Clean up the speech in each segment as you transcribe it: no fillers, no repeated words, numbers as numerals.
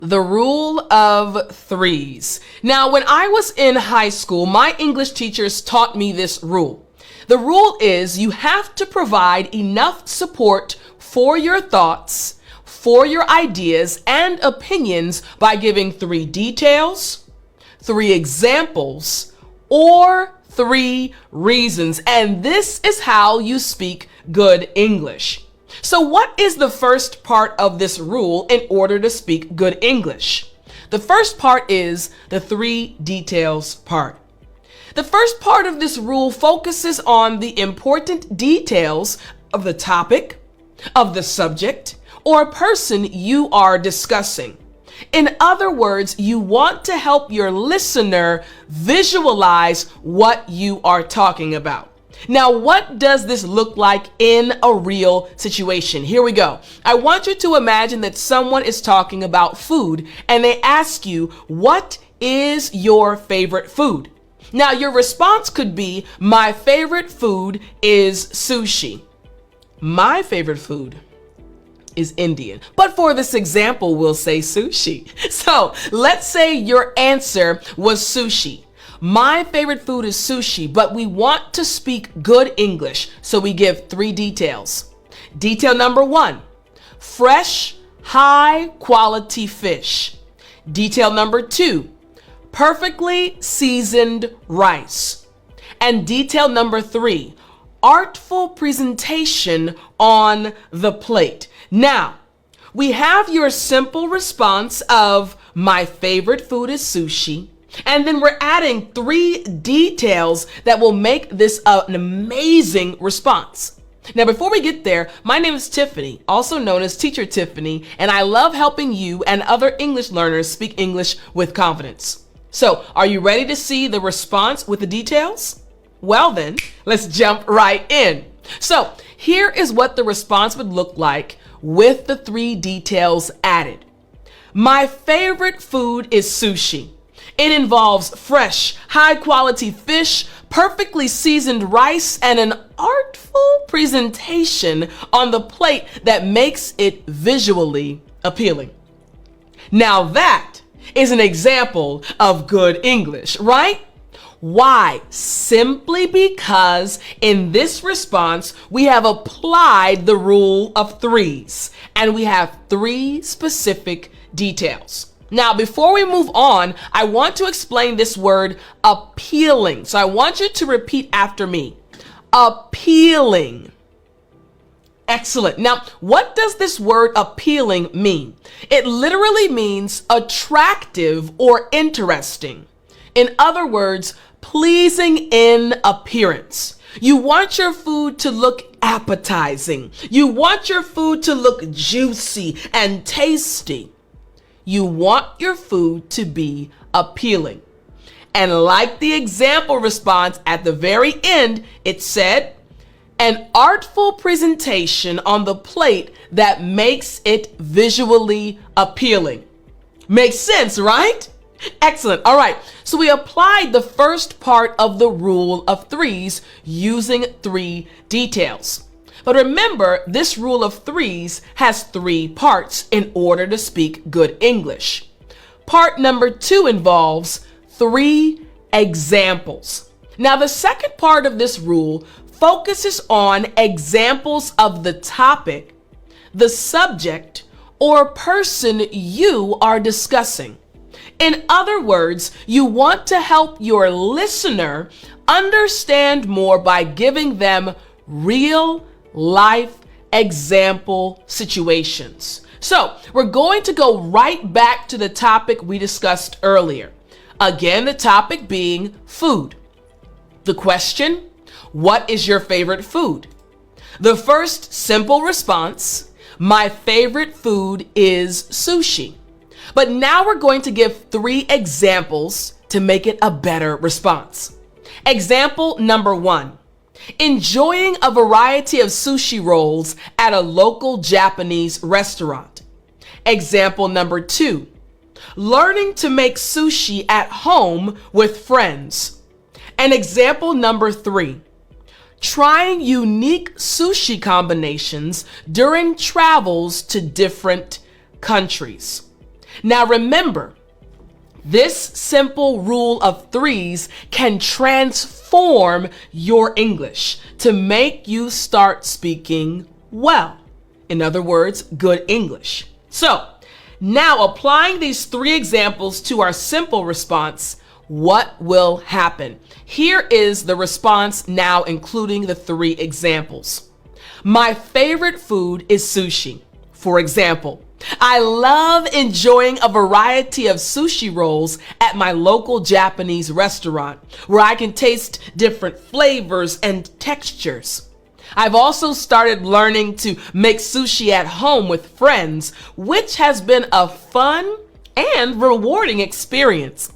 The rule of threes. Now, when I was in high school, my English teachers taught me this rule. The rule is you have to provide enough support for your thoughts, for your ideas and opinions by giving 3 details, 3 examples, or 3 reasons. And this is how you speak good English. So what is the first part of this rule in order to speak good English? The first part is the 3 details part. The first part of this rule focuses on the important details of the topic, of the subject, or person you are discussing. In other words, you want to help your listener visualize what you are talking about. Now, what does this look like in a real situation? Here we go. I want you to imagine that someone is talking about food and they ask you, what is your favorite food? Now, your response could be, my favorite food is sushi. My favorite food is Indian. But for this example, we'll say sushi. So let's say your answer was sushi. My favorite food is sushi, but we want to speak good English, so we give 3 details. Detail number 1, fresh, high quality fish. Detail number 2, perfectly seasoned rice. And detail number 3, artful presentation on the plate. Now, we have your simple response of my favorite food is sushi. And then we're adding 3 details that will make this an amazing response. Now, before we get there, my name is Tiffany, also known as Teacher Tiffany, and I love helping you and other English learners speak English with confidence. So, are you ready to see the response with the details? Well then, let's jump right in. So, here is what the response would look like with the 3 details added. My favorite food is sushi. It involves fresh, high-quality fish, perfectly seasoned rice, and an artful presentation on the plate that makes it visually appealing. Now that is an example of good English, right? Why? Simply because in this response, we have applied the rule of threes, and we have 3 specific details. Now, before we move on, I want to explain this word appealing. So I want you to repeat after me. Appealing. Excellent. Now, what does this word appealing mean? It literally means attractive or interesting. In other words, pleasing in appearance. You want your food to look appetizing. You want your food to look juicy and tasty. You want your food to be appealing. And like the example response at the very end, it said, an artful presentation on the plate that makes it visually appealing. Makes sense, right? Excellent. All right. So we applied the first part of the rule of threes using 3 details. But remember, this rule of threes has 3 parts in order to speak good English. Part number 2 involves 3 examples. Now, the second part of this rule focuses on examples of the topic, the subject, or person you are discussing. In other words, you want to help your listener understand more by giving them real life example situations. So we're going to go right back to the topic we discussed earlier. Again, the topic being food. The question, what is your favorite food? The first simple response, my favorite food is sushi. But now we're going to give 3 examples to make it a better response. Example number 1. Enjoying a variety of sushi rolls at a local Japanese restaurant. Example number 2, learning to make sushi at home with friends. And example number 3, trying unique sushi combinations during travels to different countries. Now remember, this simple rule of threes can transform your English to make you start speaking well. In other words, good English. So now applying these three examples to our simple response, what will happen? Here is the response now, including the three examples. My favorite food is sushi. For example, I love enjoying a variety of sushi rolls at my local Japanese restaurant, where I can taste different flavors and textures. I've also started learning to make sushi at home with friends, which has been a fun and rewarding experience.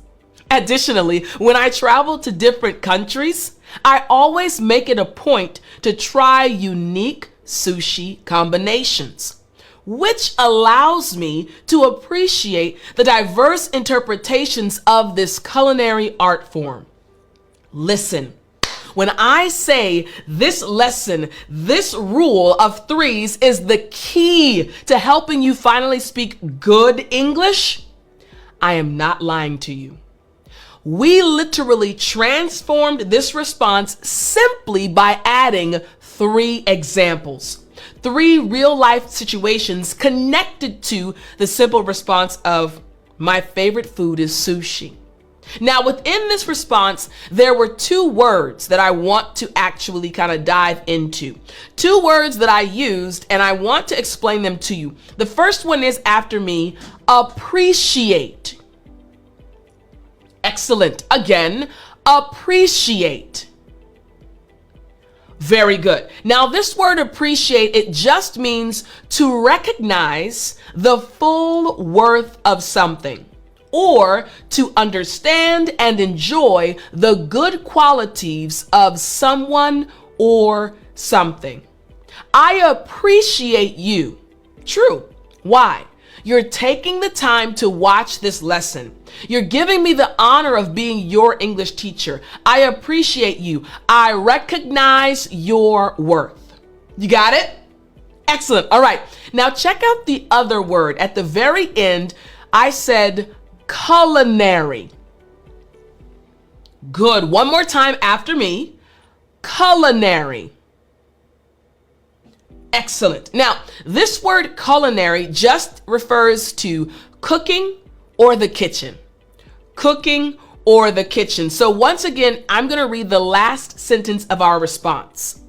Additionally, when I travel to different countries, I always make it a point to try unique sushi combinations, which allows me to appreciate the diverse interpretations of this culinary art form. Listen, when I say this lesson, this rule of threes is the key to helping you finally speak good English, I am not lying to you. We literally transformed this response simply by adding three examples, three real life situations connected to the simple response of my favorite food is sushi. Now, within this response, there were two words that I want to actually kind of dive into. Two words that I used, and I want to explain them to you. The first one is after me, appreciate. Excellent. Again, appreciate. Very good. Now, this word appreciate, it just means to recognize the full worth of something, or to understand and enjoy the good qualities of someone or something. I appreciate you. True. Why? You're taking the time to watch this lesson. You're giving me the honor of being your English teacher. I appreciate you. I recognize your worth. You got it? Excellent. All right. Now check out the other word. At the very end, I said culinary. Good. One more time after me. Culinary. Excellent. Now, this word culinary just refers to cooking or the kitchen. Cooking or the kitchen. So once again, I'm going to read the last sentence of our response.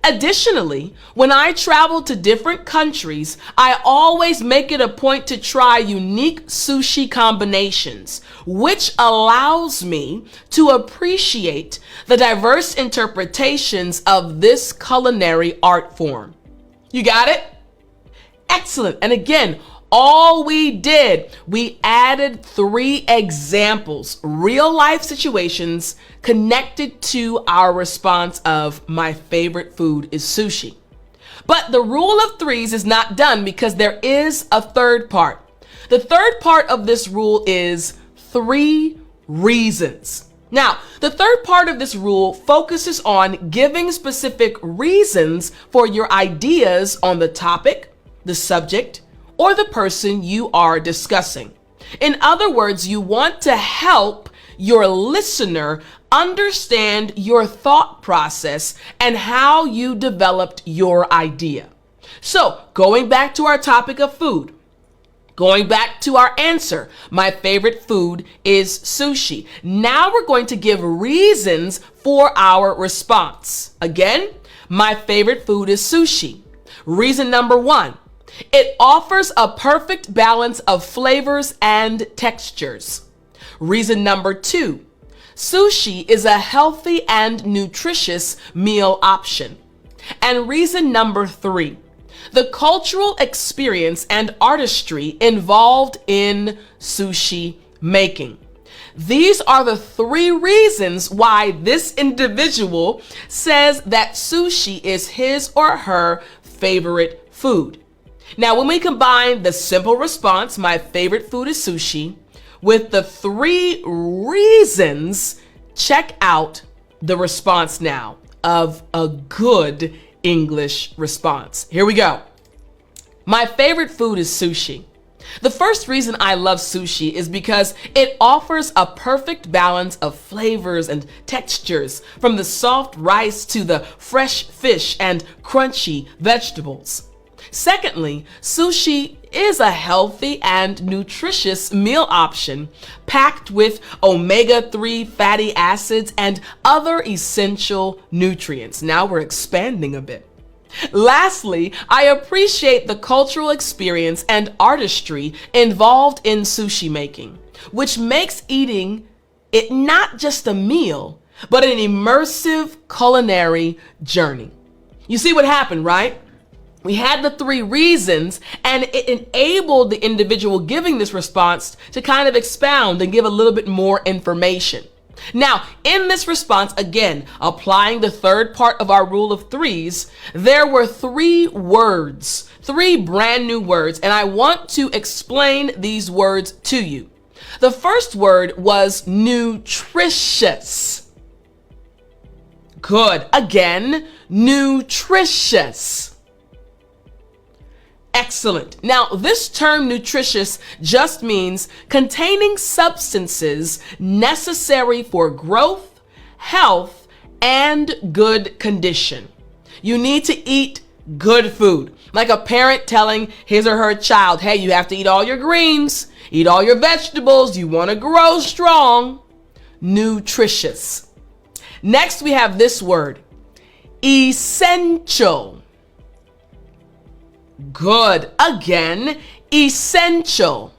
Additionally, when I travel to different countries, I always make it a point to try unique sushi combinations, which allows me to appreciate the diverse interpretations of this culinary art form. You got it? Excellent. And again, all we did, we added three examples, real life situations connected to our response of my favorite food is sushi. But the rule of threes is not done because there is a third part. The third part of this rule is three reasons. Now, the third part of this rule focuses on giving specific reasons for your ideas on the topic, the subject, or the person you are discussing. In other words, you want to help your listener understand your thought process and how you developed your idea. So, going back to our topic of food, going back to our answer, my favorite food is sushi. Now we're going to give reasons for our response. Again, my favorite food is sushi. Reason number one, it offers a perfect balance of flavors and textures. Reason number two, sushi is a healthy and nutritious meal option. And reason number three, the cultural experience and artistry involved in sushi making. These are the three reasons why this individual says that sushi is his or her favorite food. Now, when we combine the simple response, my favorite food is sushi, with the three reasons, check out the response now of a good English response. Here we go. My favorite food is sushi. The first reason I love sushi is because it offers a perfect balance of flavors and textures, from the soft rice to the fresh fish and crunchy vegetables. Secondly, sushi is a healthy and nutritious meal option packed with omega-3 fatty acids and other essential nutrients. Now we're expanding a bit. Lastly, I appreciate the cultural experience and artistry involved in sushi making, which makes eating it not just a meal, but an immersive culinary journey. You see what happened, right? We had the 3 reasons, and it enabled the individual giving this response to kind of expound and give a little bit more information. Now, in this response, again, applying the third part of our rule of 3s, there were 3 words, 3 brand new words, and I want to explain these words to you. The first word was nutritious. Good. Again, nutritious. Excellent. Now, this term nutritious just means containing substances necessary for growth, health, and good condition. You need to eat good food. Like a parent telling his or her child, hey, you have to eat all your greens, eat all your vegetables, you want to grow strong. Nutritious. Next, we have this word, essential. Good. Again, essential.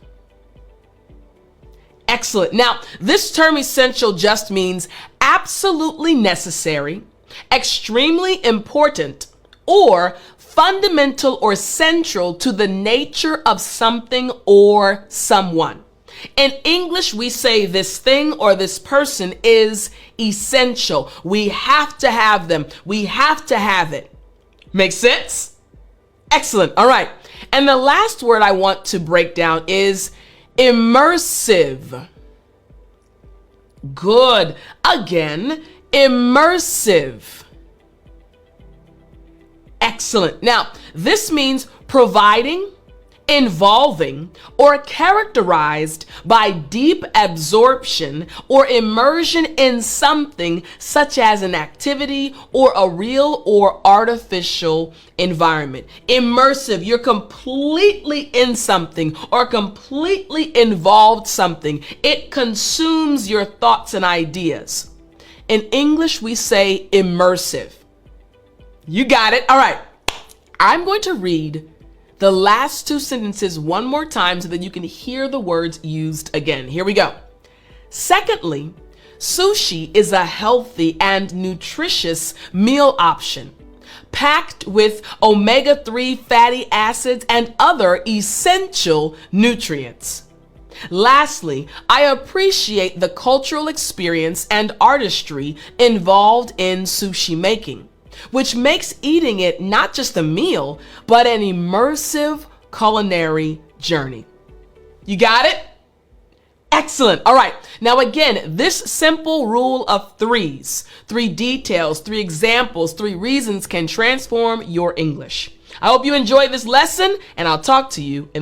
Excellent. Now, this term essential just means absolutely necessary, extremely important, or fundamental or central to the nature of something or someone. In English, we say this thing or this person is essential. We have to have them. We have to have it. Make sense? Excellent. All right. And the last word I want to break down is immersive. Good. Again, immersive. Excellent. Now, this means providing, involving, or characterized by deep absorption or immersion in something such as an activity or a real or artificial environment. Immersive, you're completely in something or completely involved something. It consumes your thoughts and ideas. In English, we say immersive. You got it. All right. I'm going to read the last 2 sentences one more time so that you can hear the words used again. Here we go. Secondly, sushi is a healthy and nutritious meal option packed with omega-3 fatty acids and other essential nutrients. Lastly, I appreciate the cultural experience and artistry involved in sushi making, which makes eating it not just a meal, but an immersive culinary journey. You got it? Excellent. All right. Now, again, this simple rule of 3s, 3 details, 3 examples, 3 reasons can transform your English. I hope you enjoyed this lesson, and I'll talk to you in the